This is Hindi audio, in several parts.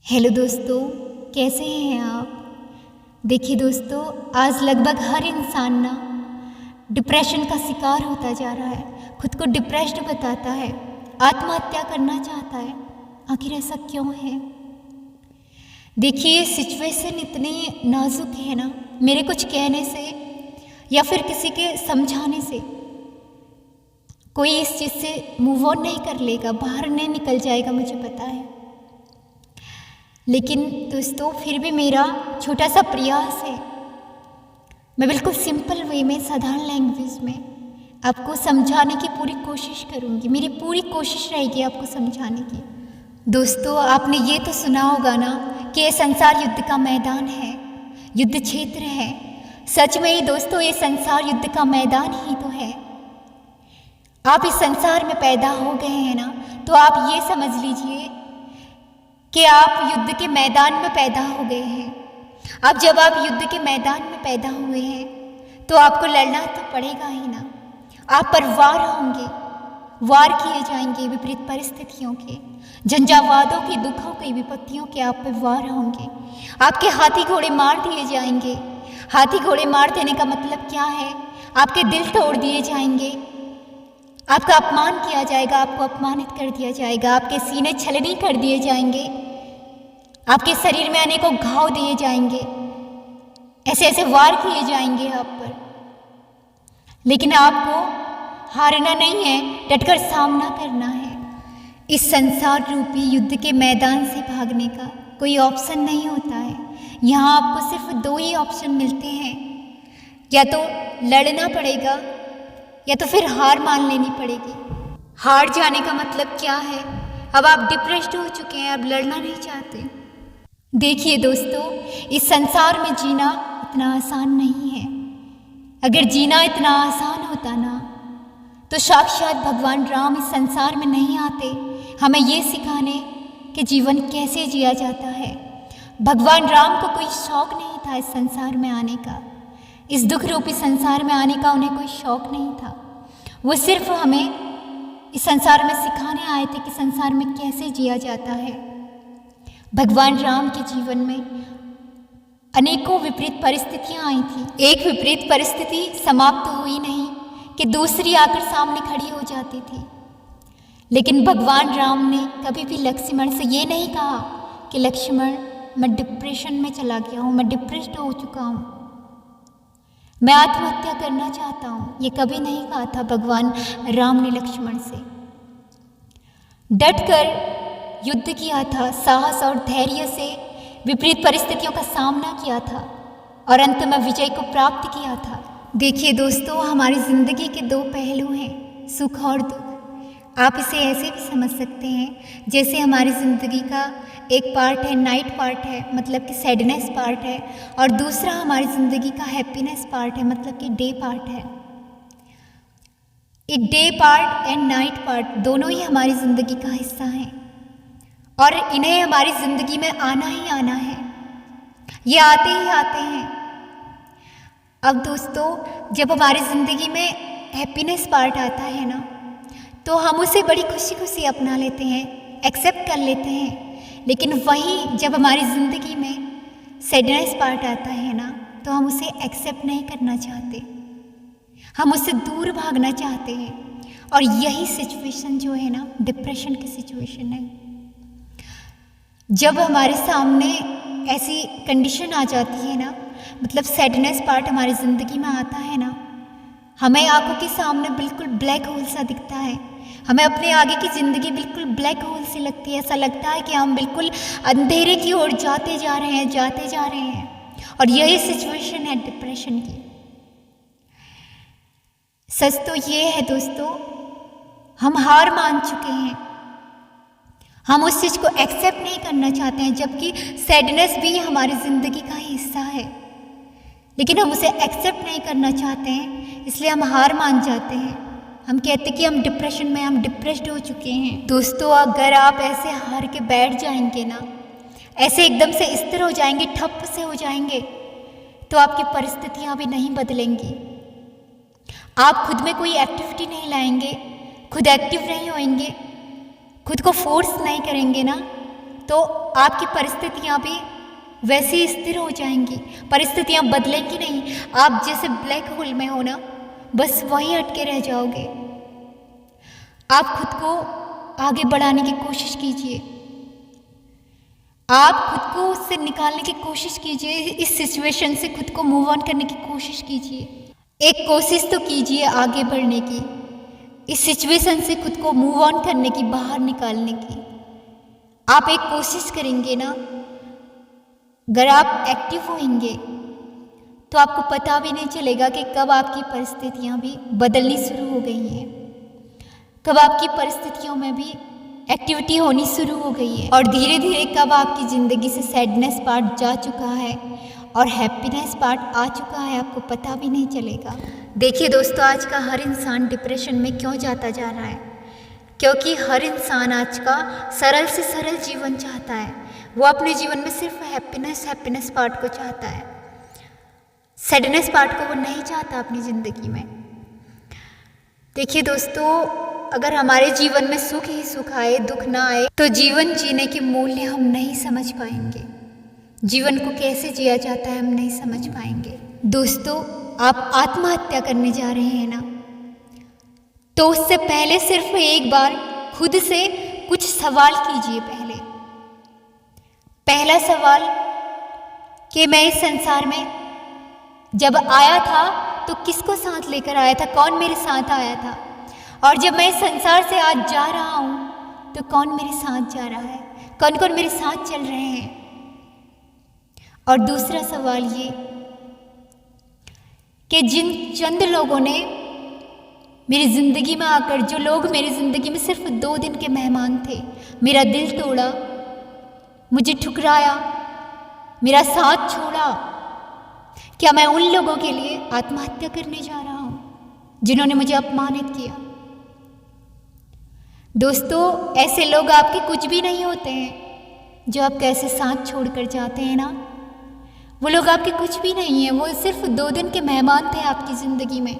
हेलो दोस्तों, कैसे हैं आप। देखिए दोस्तों, आज लगभग हर इंसान ना डिप्रेशन का शिकार होता जा रहा है। खुद को डिप्रेस्ड बताता है, आत्महत्या करना चाहता है। आखिर ऐसा क्यों है? देखिए, ये सिचुएशन इतनी नाजुक है ना, मेरे कुछ कहने से या फिर किसी के समझाने से कोई इस चीज़ से मूव ऑन नहीं कर लेगा, बाहर नहीं निकल जाएगा, मुझे पता है। लेकिन दोस्तों, फिर भी मेरा छोटा सा प्रयास है। मैं बिल्कुल सिंपल वे में, साधारण लैंग्वेज में आपको समझाने की पूरी कोशिश करूँगी। मेरी पूरी कोशिश रहेगी आपको समझाने की। दोस्तों, आपने ये तो सुना होगा ना कि ये संसार युद्ध का मैदान है, युद्ध क्षेत्र है। सच में ही दोस्तों, ये संसार युद्ध का मैदान ही तो है। आप इस संसार में पैदा हो गए हैं ना, तो आप ये समझ लीजिए कि आप युद्ध के मैदान में पैदा हो गए हैं। अब जब आप युद्ध के मैदान में पैदा हुए हैं तो आपको लड़ना तो पड़ेगा ही ना। आप पर वार होंगे, वार किए जाएंगे विपरीत परिस्थितियों के, झंझावातों के, दुखों के, विपत्तियों के आप पर वार होंगे। आपके हाथी घोड़े मार दिए जाएंगे। हाथी घोड़े मार देने का मतलब क्या है? आपके दिल तोड़ दिए जाएंगे, आपका अपमान किया जाएगा, आपको अपमानित कर दिया जाएगा, आपके सीने छलनी कर दिए जाएंगे, आपके शरीर में अनेकों घाव दिए जाएंगे, ऐसे ऐसे वार किए जाएंगे आप पर। लेकिन आपको हारना नहीं है, डटकर सामना करना है। इस संसार रूपी युद्ध के मैदान से भागने का कोई ऑप्शन नहीं होता है। यहाँ आपको सिर्फ दो ही ऑप्शन मिलते हैं, या तो लड़ना पड़ेगा या तो फिर हार मान लेनी पड़ेगी। हार जाने का मतलब क्या है? अब आप डिप्रेस्ड हो चुके हैं, अब लड़ना नहीं चाहते। देखिए दोस्तों, इस संसार में जीना इतना आसान नहीं है। अगर जीना इतना आसान होता ना, तो साक्षात भगवान राम इस संसार में नहीं आते हमें ये सिखाने कि जीवन कैसे जिया जाता है। भगवान राम को कोई शौक नहीं था इस संसार में आने का, इस दुख रूपी संसार में आने का उन्हें कोई शौक नहीं था। वो सिर्फ हमें इस संसार में सिखाने आए थे कि संसार में कैसे जिया जाता है। भगवान राम के जीवन में अनेकों विपरीत परिस्थितियां आई थी। एक विपरीत परिस्थिति समाप्त हुई नहीं कि दूसरी आकर सामने खड़ी हो जाती थी। लेकिन भगवान राम ने कभी भी लक्ष्मण से ये नहीं कहा कि लक्ष्मण, मैं डिप्रेशन में चला गया हूँ, मैं डिप्रेस्ड हो चुका हूँ, मैं आत्महत्या करना चाहता हूँ। ये कभी नहीं कहा था भगवान राम ने लक्ष्मण से। डटकर युद्ध किया था, साहस और धैर्य से विपरीत परिस्थितियों का सामना किया था और अंत में विजय को प्राप्त किया था। देखिए दोस्तों, हमारी ज़िंदगी के दो पहलू हैं, सुख और दुख। आप इसे ऐसे भी समझ सकते हैं जैसे हमारी ज़िंदगी का एक पार्ट है नाइट पार्ट है, मतलब कि सैडनेस पार्ट है, और दूसरा हमारी ज़िंदगी का हैप्पीनेस पार्ट है, मतलब कि डे पार्ट है। एक day part and night part दोनों ही हमारी ज़िंदगी का हिस्सा हैं और इन्हें हमारी ज़िंदगी में आना ही आना है। ये आते ही आते हैं। अब दोस्तों, जब हमारी ज़िंदगी में हैप्पीनेस पार्ट आता है ना, तो हम उसे बड़ी खुशी खुशी अपना लेते हैं, एक्सेप्ट कर लेते हैं। लेकिन वहीं जब हमारी ज़िंदगी में सैडनेस पार्ट आता है ना, तो हम उसे एक्सेप्ट नहीं करना चाहते, हम उससे दूर भागना चाहते हैं। और यही सिचुएशन जो है ना, डिप्रेशन की सिचुएशन है। जब हमारे सामने ऐसी कंडीशन आ जाती है ना, मतलब सैडनेस पार्ट हमारी ज़िंदगी में आता है ना, हमें आंखों के सामने बिल्कुल ब्लैक होल सा दिखता है। हमें अपने आगे की ज़िंदगी बिल्कुल ब्लैक होल सी लगती है। ऐसा लगता है कि हम बिल्कुल अंधेरे की ओर जाते जा रहे हैं, जाते जा रहे हैं। और यही सिचुएशन है डिप्रेशन की। सच तो ये है दोस्तों, हम हार मान चुके हैं, हम उस चीज़ को एक्सेप्ट नहीं करना चाहते हैं, जबकि सैडनेस भी हमारी ज़िंदगी का ही हिस्सा है। लेकिन हम उसे एक्सेप्ट नहीं करना चाहते हैं, इसलिए हम हार मान जाते हैं। हम कहते हैं कि हम डिप्रेशन में, हम डिप्रेस्ड हो चुके हैं। दोस्तों, अगर आप ऐसे हार के बैठ जाएंगे ना, ऐसे एकदम से स्थिर हो जाएंगे, ठप से हो जाएंगे, तो आपकी परिस्थितियाँ भी नहीं बदलेंगी। आप खुद में कोई एक्टिविटी नहीं लाएंगे, खुद एक्टिव नहीं होएंगे, खुद को फोर्स नहीं करेंगे ना, तो आपकी परिस्थितियाँ भी वैसे ही स्थिर हो जाएंगी, परिस्थितियाँ बदलेंगी नहीं। आप जैसे ब्लैक होल में हो ना, बस वहीं अटके रह जाओगे। आप खुद को आगे बढ़ाने की कोशिश कीजिए, आप खुद को उससे निकालने की कोशिश कीजिए, इस सिचुएशन से खुद को मूव ऑन करने की कोशिश कीजिए। एक कोशिश तो कीजिए आगे बढ़ने की, इस सिचुएशन से खुद को मूव ऑन करने की, बाहर निकालने की। आप एक कोशिश करेंगे ना, अगर आप एक्टिव होंगे तो आपको पता भी नहीं चलेगा कि कब आपकी परिस्थितियां भी बदलनी शुरू हो गई हैं, कब आपकी परिस्थितियों में भी एक्टिविटी होनी शुरू हो गई है, और धीरे धीरे कब आपकी ज़िंदगी से सैडनेस पार्ट जा चुका है और हैप्पीनेस पार्ट आ चुका है, आपको पता भी नहीं चलेगा। देखिए दोस्तों, आज का हर इंसान डिप्रेशन में क्यों जाता जा रहा है? क्योंकि हर इंसान आज का सरल से सरल जीवन चाहता है। वो अपने जीवन में सिर्फ हैप्पीनेस पार्ट को चाहता है, सैडनेस पार्ट को वो नहीं चाहता अपनी ज़िंदगी में। देखिए दोस्तों, अगर हमारे जीवन में सुख ही सुख आए, दुख ना आए, तो जीवन जीने के मूल्य हम नहीं समझ पाएंगे। जीवन को कैसे जिया जाता है हम नहीं समझ पाएंगे। दोस्तों, आप आत्महत्या करने जा रहे हैं ना, तो उससे पहले सिर्फ एक बार खुद से कुछ सवाल कीजिए। पहला सवाल कि मैं इस संसार में जब आया था तो किसको साथ लेकर आया था, कौन मेरे साथ आया था, और जब मैं इस संसार से आज जा रहा हूँ तो कौन मेरे साथ जा रहा है, कौन कौन मेरे साथ चल रहे हैं। और दूसरा सवाल ये कि जिन चंद लोगों ने मेरी ज़िंदगी में आकर, जो लोग मेरी ज़िंदगी में सिर्फ 2 दिन के मेहमान थे, मेरा दिल तोड़ा, मुझे ठुकराया, मेरा साथ छोड़ा, क्या मैं उन लोगों के लिए आत्महत्या करने जा रहा हूँ जिन्होंने मुझे अपमानित किया? दोस्तों, ऐसे लोग आपके कुछ भी नहीं होते हैं जो आप कैसे साथ छोड़कर जाते हैं ना, वो लोग आपके कुछ भी नहीं हैं। वो सिर्फ 2 दिन के मेहमान थे आपकी ज़िंदगी में।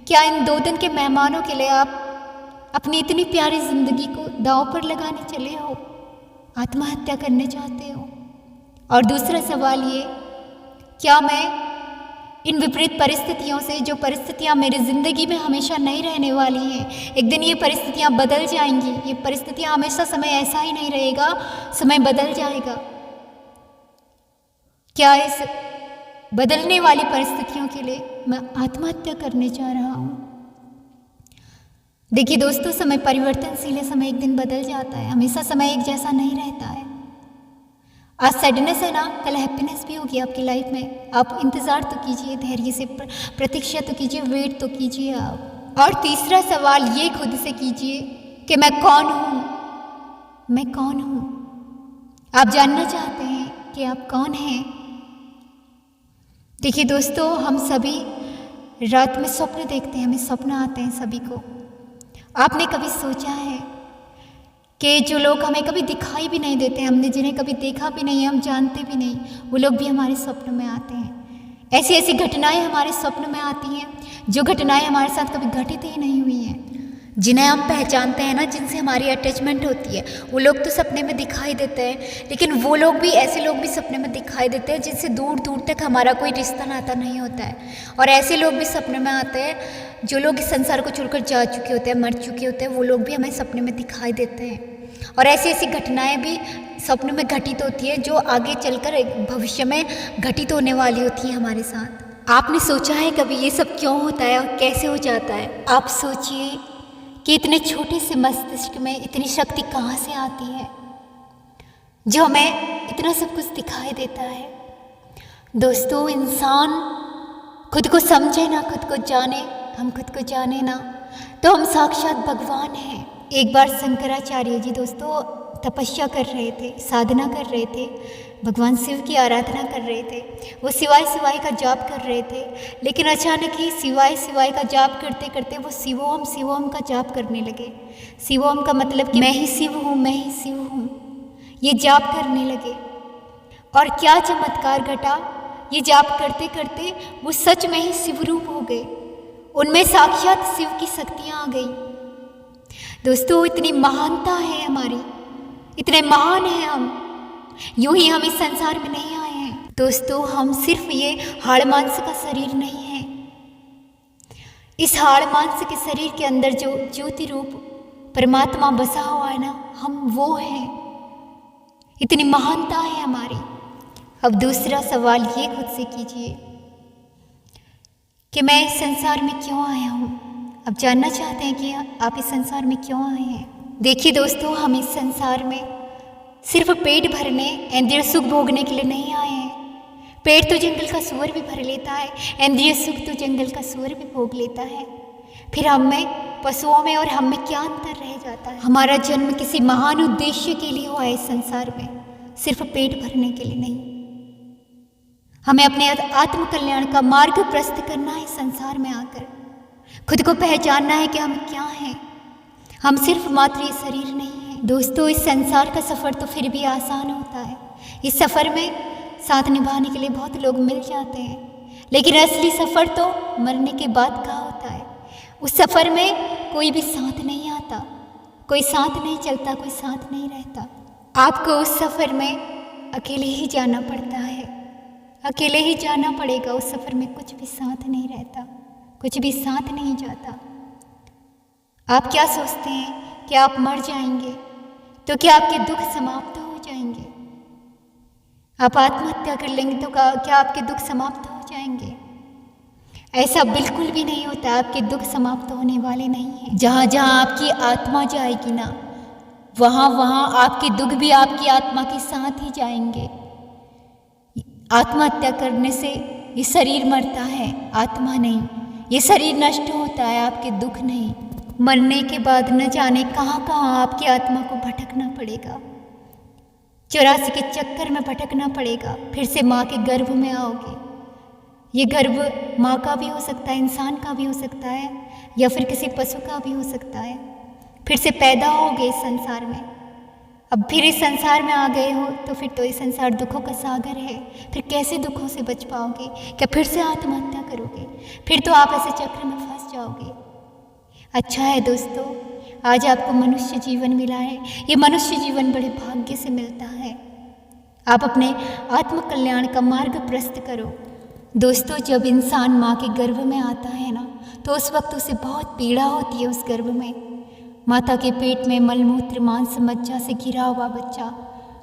क्या इन 2 दिन के मेहमानों के लिए आप अपनी इतनी प्यारी ज़िंदगी को दांव पर लगाने चले हो, आत्महत्या करने चाहते हो? और दूसरा सवाल ये, क्या मैं इन विपरीत परिस्थितियों से, जो परिस्थितियाँ मेरी ज़िंदगी में हमेशा नहीं रहने वाली हैं, एक दिन ये परिस्थितियाँ बदल जाएंगी, ये परिस्थितियाँ हमेशा, समय ऐसा ही नहीं रहेगा, समय बदल जाएगा, क्या इस बदलने वाली परिस्थितियों के लिए मैं आत्महत्या करने जा रहा हूँ? देखिए दोस्तों, समय परिवर्तनशील है, समय एक दिन बदल जाता है, हमेशा समय एक जैसा नहीं रहता है। आज सैडनेस है ना, कल हैप्पीनेस भी होगी आपकी लाइफ में। आप इंतज़ार तो कीजिए, धैर्य से प्रतीक्षा तो कीजिए, वेट तो कीजिए आप। और तीसरा सवाल ये खुद से कीजिए कि मैं कौन हूँ, मैं कौन हूँ? आप जानना चाहते हैं कि आप कौन हैं? देखिए दोस्तों, हम सभी रात में स्वप्न देखते हैं, हमें स्वप्न आते हैं सभी को। आपने कभी सोचा है कि जो लोग हमें कभी दिखाई भी नहीं देते, हमने जिन्हें कभी देखा भी नहीं, हम जानते भी नहीं, वो लोग भी हमारे स्वप्न में आते हैं। ऐसी ऐसी घटनाएं हमारे स्वप्न में आती हैं जो घटनाएं हमारे साथ कभी घटित ही नहीं हुई हैं, जिन्हें हम पहचानते हैं ना, जिनसे हमारी अटैचमेंट होती है। वो लोग तो सपने में दिखाई देते हैं, लेकिन वो लोग भी, ऐसे लोग भी सपने में दिखाई देते हैं जिनसे दूर दूर तक हमारा कोई रिश्ता नाता नहीं होता है। और ऐसे लोग भी सपने में आते हैं, जो लोग इस संसार को छोड़कर जा चुके होते हैं, मर चुके होते हैं, वो लोग भी हमें सपने में दिखाई देते हैं। और ऐसी ऐसी घटनाएं भी सपने में घटित होती है जो आगे चलकर एक भविष्य में घटित होने वाली होती है हमारे साथ। आपने सोचा है कभी ये सब क्यों होता है और कैसे हो जाता है? आप सोचिए कि इतने छोटे से मस्तिष्क में इतनी शक्ति कहाँ से आती है जो हमें इतना सब कुछ दिखाई देता है। दोस्तों, इंसान खुद को समझे ना, खुद को जाने, हम खुद को जाने ना, तो हम साक्षात भगवान हैं। एक बार शंकराचार्य जी दोस्तों तपस्या कर रहे थे, साधना कर रहे थे, भगवान शिव की आराधना कर रहे थे। वो शिवाय शिवाय का जाप कर रहे थे, लेकिन अचानक ही शिवाय शिवाय का जाप करते करते वो शिवोम शिवोम का जाप करने लगे। शिवोम का मतलब कि मैं ही शिव हूँ, मैं ही शिव हूँ, ये जाप करने लगे। और क्या चमत्कार घटा, ये जाप करते करते वो सच में ही शिवरूप हो गए, उनमें साक्षात शिव की शक्तियाँ आ गई। दोस्तों, इतनी महानता है हमारी, इतने महान हैं हम, यूं ही हम इस संसार में नहीं आए हैं। दोस्तों, हम सिर्फ ये हाड़ मांस का शरीर नहीं है। इस हाड़ मांस के शरीर के अंदर जो ज्योति रूप परमात्मा बसा हुआ है ना, हम वो हैं। इतनी महानता है हमारी। अब दूसरा सवाल ये खुद से कीजिए कि मैं इस संसार में क्यों आया हूँ। अब जानना चाहते हैं कि आप इस संसार में क्यों आए हैं। देखिए दोस्तों, हम इस संसार में सिर्फ पेट भरने, इंद्रिय सुख भोगने के लिए नहीं आए हैं। पेट तो जंगल का सूअर भी भर लेता है, इंद्रिय सुख तो जंगल का सूअर भी भोग लेता है। फिर हम में, पशुओं में और हम में क्या अंतर रह जाता है। हमारा जन्म किसी महान उद्देश्य के लिए हुआ है इस संसार में, सिर्फ पेट भरने के लिए नहीं। हमें अपने आत्म कल्याण का मार्ग प्रस्तुत करना है। संसार में आकर खुद को पहचानना है कि हम क्या हैं। हम सिर्फ मात्र ये शरीर नहीं है। दोस्तों, इस संसार का सफ़र तो फिर भी आसान होता है। इस सफ़र में साथ निभाने के लिए बहुत लोग मिल जाते हैं, लेकिन असली सफ़र तो मरने के बाद का होता है। उस सफ़र में कोई भी साथ नहीं आता, कोई साथ नहीं चलता, कोई साथ नहीं रहता। आपको उस सफ़र में अकेले ही जाना पड़ता है, अकेले ही जाना पड़ेगा। उस सफ़र में कुछ भी साथ नहीं रहता, कुछ भी साथ नहीं जाता। आप क्या सोचते हैं कि आप मर जाएंगे तो क्या आपके दुख समाप्त हो जाएंगे? आप आत्महत्या कर लेंगे तो क्या आपके दुख समाप्त हो जाएंगे? ऐसा बिल्कुल भी नहीं होता। आपके दुख समाप्त होने वाले नहीं हैं। जहाँ जहाँ आपकी आत्मा जाएगी ना, वहाँ वहाँ आपके दुख भी आपकी आत्मा के साथ ही जाएंगे। आत्महत्या करने से ये शरीर मरता है, आत्मा नहीं। ये शरीर नष्ट होता है, आपके दुख नहीं। मरने के बाद न जाने कहाँ कहाँ आपकी आत्मा को भटकना पड़ेगा, 84 के चक्कर में भटकना पड़ेगा। फिर से माँ के गर्भ में आओगे। ये गर्भ माँ का भी हो सकता है, इंसान का भी हो सकता है, या फिर किसी पशु का भी हो सकता है। फिर से पैदा होगे इस संसार में। अब फिर इस संसार में आ गए हो तो फिर तो ये संसार दुखों का सागर है। फिर कैसे दुखों से बच पाओगे? क्या फिर से आत्महत्या करोगे? फिर तो आप ऐसे चक्र में फंस जाओगे। अच्छा है दोस्तों, आज आपको मनुष्य जीवन मिला है। ये मनुष्य जीवन बड़े भाग्य से मिलता है। आप अपने आत्म कल्याण का मार्ग प्रस्तुत करो। दोस्तों, जब इंसान माँ के गर्भ में आता है ना, तो उस वक्त उसे बहुत पीड़ा होती है। उस गर्भ में माता के पेट में मलमूत्र मांस मज्जा से घिरा हुआ बच्चा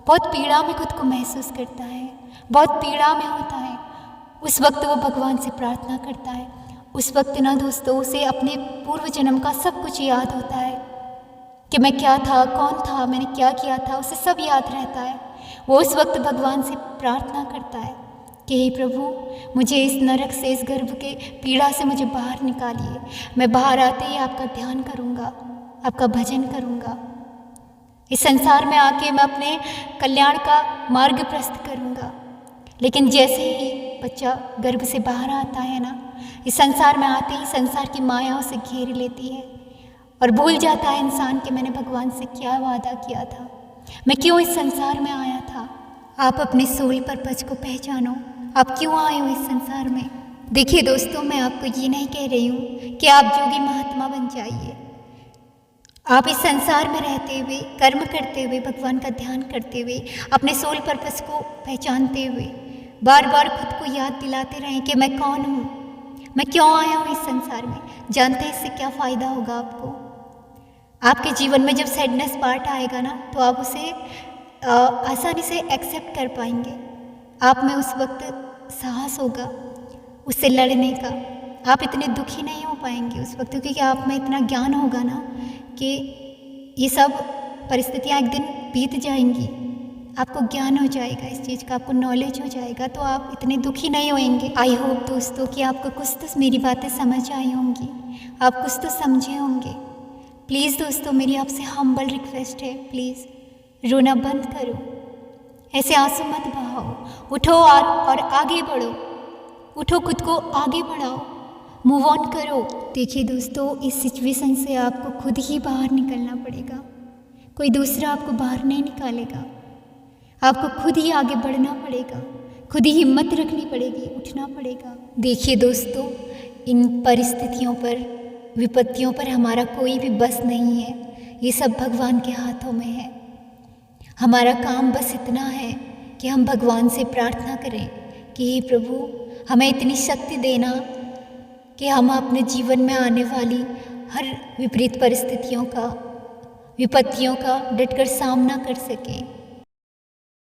बहुत पीड़ा में खुद को महसूस करता है, बहुत पीड़ा में होता है। उस वक्त वो भगवान से प्रार्थना करता है। उस वक्त ना दोस्तों, उसे अपने पूर्व जन्म का सब कुछ याद होता है कि मैं क्या था, कौन था, मैंने क्या किया था, उसे सब याद रहता है। वो उस वक्त भगवान से प्रार्थना करता है कि हे प्रभु, मुझे इस नरक से, इस गर्भ के पीड़ा से मुझे बाहर निकालिए। मैं बाहर आते ही आपका ध्यान करूँगा, आपका भजन करूँगा। इस संसार में आके मैं अपने कल्याण का मार्ग प्रस्तुत करूँगा। लेकिन जैसे ही बच्चा गर्भ से बाहर आता है ना, इस संसार में आते ही संसार की माया उसे घेर लेती है और भूल जाता है इंसान कि मैंने भगवान से क्या वादा किया था, मैं क्यों इस संसार में आया था। आप अपने सोल पर्पज को पहचानो। आप क्यों आए हो इस संसार में? देखिए दोस्तों, मैं आपको ये नहीं कह रही हूँ कि आप जोगी महात्मा बन जाइए। आप इस संसार में रहते हुए, कर्म करते हुए, भगवान का ध्यान करते हुए, अपने सोल पर्पस को पहचानते हुए बार बार खुद को याद दिलाते रहें कि मैं कौन हूँ, मैं क्यों आया हूँ इस संसार में। जानते हैं इससे क्या फ़ायदा होगा आपको? आपके जीवन में जब सैडनेस पार्ट आएगा ना, तो आप उसे आसानी से एक्सेप्ट कर पाएंगे। आप में उस वक्त साहस होगा उससे लड़ने का। आप इतने दुखी नहीं हो पाएंगे उस वक्त, क्योंकि आप में इतना ज्ञान होगा ना कि ये सब परिस्थितियाँ एक दिन बीत जाएंगी। आपको ज्ञान हो जाएगा इस चीज़ का, आपको नॉलेज हो जाएगा, तो आप इतने दुखी नहीं होंगे। आई होप दोस्तों कि आपको कुछ तो मेरी बातें समझ आई होंगी, आप कुछ तो समझे होंगे। प्लीज़ दोस्तों, मेरी आपसे हम्बल रिक्वेस्ट है, प्लीज़ रोना बंद करो, ऐसे आंसू मत बहाओ। उठो और आगे बढ़ो। उठो, खुद को आगे बढ़ाओ, मूव ऑन करो। देखिए दोस्तों, इस सिचुएशन से आपको खुद ही बाहर निकलना पड़ेगा, कोई दूसरा आपको बाहर नहीं निकालेगा। आपको खुद ही आगे बढ़ना पड़ेगा, खुद ही हिम्मत रखनी पड़ेगी, उठना पड़ेगा। देखिए दोस्तों, इन परिस्थितियों पर, विपत्तियों पर हमारा कोई भी बस नहीं है। ये सब भगवान के हाथों में है। हमारा काम बस इतना है कि हम भगवान से प्रार्थना करें कि हे प्रभु हमें इतनी शक्ति देना कि हम अपने जीवन में आने वाली हर विपरीत परिस्थितियों का, विपत्तियों का डटकर सामना कर सकें।